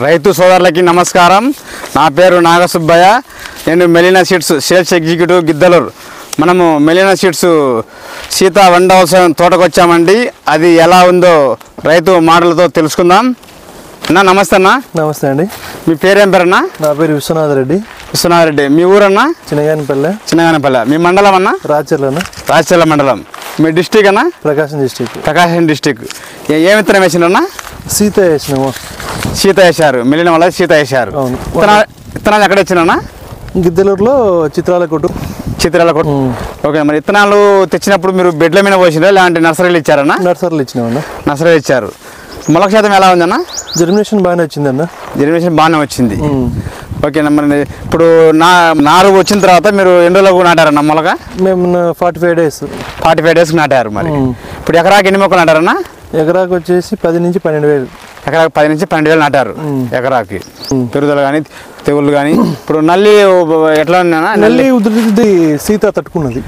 రైతు సోదరులకి నమస్కారం. నా పేరు నాగసుబ్బయ్య. నేను Melina seeds sales executive Giddalur. మనము మెలీనా సీడ్స్ సీతా వండవలసిన తోటకు వచ్చామండి. అది ఎలా ఉందో రైతు మాటలతో తెలుసుకుందాం. అన్నా నమస్తే అన్న. నమస్తే అండి. మీ పేరేం పేరన్నా? నా పేరు విశ్వనాథ్ రెడ్డి. విశ్వనాథ్ రెడ్డి. మీ ఊరన్నా? చిన్నగానిపల్లె. చిన్నగానిపల్లె. మీ మండలం అన్న? రాచర్ల మండలం. మీ డిస్టిక్ అన్న? ప్రకాశం డిస్టిక్. ప్రకాశం డిస్టిక్. ఏ విత్తనం వేసినన్నా? సీత వేసినాము. సీత వేశారు. మెలీనా వల్ల సీత వేశారు. విత్తనాలు ఎక్కడ వచ్చినా? గిద్దలూరులో చిత్రాల కొట్టు. ఓకే. మరి విత్తనాలు తెచ్చినప్పుడు మీరు బెడ్ల మీద పోసినా లేదంటే నర్సరీలు ఇచ్చారన్నా? నర్సరీలు ఇచ్చినామన్నా. నర్సరీలు ఇచ్చారు. మొలక శాతం ఎలా ఉందన్న? జర్మినేషన్ బాగానే వచ్చిందన్న. జర్మినేషన్ బాగానే వచ్చింది. ఓకేనా. మరి ఇప్పుడు నారు వచ్చిన తర్వాత మీరు ఎన్ని రోజులకు నాటారన్న మొలక? మేము 45 days. 45 days నాటారు. మరి ఇప్పుడు ఎకరాకి ఎన్ని మొక్కలు నాటారన్నా? ఎకరాకి వచ్చేసి 10 నుంచి 12,000. ఎకరాకి 10 నుంచి 12,000 నాటారు ఎకరాకి. పెరుగుదల కానీ తెగుళ్ళు కానీ. ఇప్పుడు నల్లి ఎట్లా ఉన్నా? నల్లి ఉధృతి సీత తట్టుకున్నది.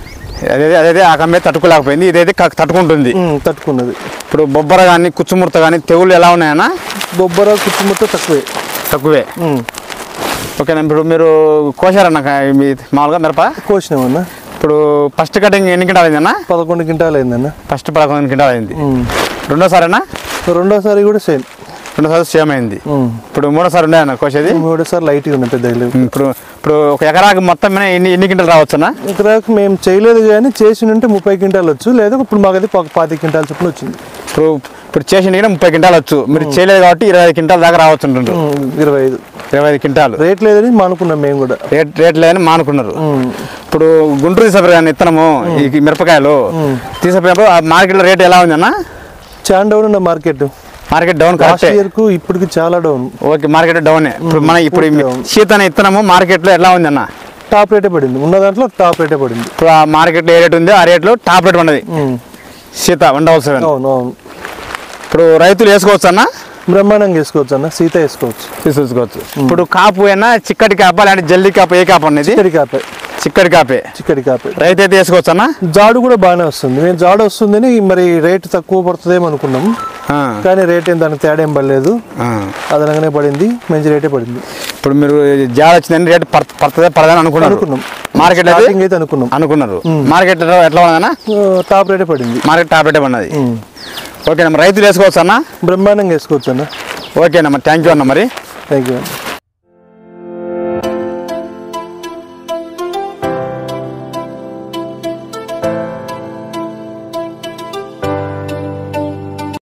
అదే ఆ కమ్మే తట్టుకోలేకపోయింది. ఇదైతే తట్టుకుంటుంది. తట్టుకున్నది. ఇప్పుడు బొబ్బర కానీ కుచ్చుముడత కానీ తెగుళ్ళు ఎలా ఉన్నాయన్నా? బొబ్బర కుచ్చుముడత తక్కువే. ఓకేనా. ఇప్పుడు మీరు కోసారన్న మామూలుగా మిరప? కోసినామన్నా. ఇప్పుడు ఫస్ట్ కటింగ్ ఎన్ని క్వింటాలు అయిందన్నా? 11 క్వింటాలు అయిందన్న. ఫస్ట్ 11 క్వింటాలు అయింది. రెండోసారేనా? రెండోసారి కూడా సేమ్. రెండోసారి సేమ్ అయింది. ఇప్పుడు మూడోసారి ఉన్నాయన్న కోసేది? మూడోసారి లైట్గా ఉన్నాయి, పెద్ద. ఇప్పుడు ఒక ఎకరాకి మొత్తం ఎన్ని క్వింటాలు రావచ్చున్నా? ఎకరాకి మేము చేయలేదు కానీ చేసి ఉంటే 30 క్వింటాలు వచ్చు. లేదా ఇప్పుడు మాకు అది 25 క్వింటాలు చొప్పున వచ్చింది. ఇప్పుడు చేసిన 30 క్వింటాలు వచ్చు. మీరు చేయలేదు కాబట్టి 25 క్వింటాల దాకా రావచ్చు. 25 క్వింటాలు. రేట్ లేదని మానుకున్నాం మేము కూడా. రేట్ లేదని మానుకున్నారు. ఇప్పుడు గుంటూరు తీసుకుపోయి ఇత్తనము ఈ మిరపకాయలు తీసుకుపోయినప్పుడు మార్కెట్లో రేట్ ఎలా ఉంది అన్న? చాలా డౌన్ ఉన్న మార్కెట్ డౌన్. ఇప్పటికి చాలా డౌన్. ఓకే. Market down. ఇప్పుడు సీత అనే ఇత్తనము మార్కెట్లో ఎలా ఉంది అన్న? టాప్ రేటే పడింది. ఉన్న దాంట్లో టాప్ రేటే పడింది. ఇప్పుడు ఆ మార్కెట్లో ఏ రేట్ ఉందో ఆ రేట్లో టాప్ రేట్ ఉన్నది సీత 107. అవును. ఇప్పుడు రైతులు వేసుకోవచ్చు అన్న? బ్రహ్మాండంగా వేసుకోవచ్చు అన్న. సీత తీసుకోవచ్చు. ఇప్పుడు కాపు అయినా చిక్కటి కాప లేదంటే జల్దీ కాపు? ఏ కాపు అనేది? చిక్కటి కాపే. రైతు అయితే వేసుకోవచ్చు అన్న? జాడు కూడా బాగానే వస్తుంది. మేము జాడు వస్తుందని మరి రేటు తక్కువ పడుతుందేమో అనుకున్నాం. కానీ రేట్ ఏం దానికి తేడా ఏం పడలేదు. అదనంగానే పడింది. మంచి రేటే పడింది. ఇప్పుడు మీరు జాడ వచ్చిందని రేటు పడదని అనుకున్నాం. మార్కెట్ అయితే అనుకున్నారు. మార్కెట్ ఎట్లా ఉన్నదన్నా? టాప్ రేటే పడింది. మార్కెట్ టాప్ రేటే పడినది. ఓకేనా. రైతులు వేసుకోవచ్చు అన్న? బ్రహ్మాండంగా వేసుకోవచ్చు అన్న. ఓకేనా. మరి థ్యాంక్ యూ అన్న. మరి థ్యాంక్ యూ.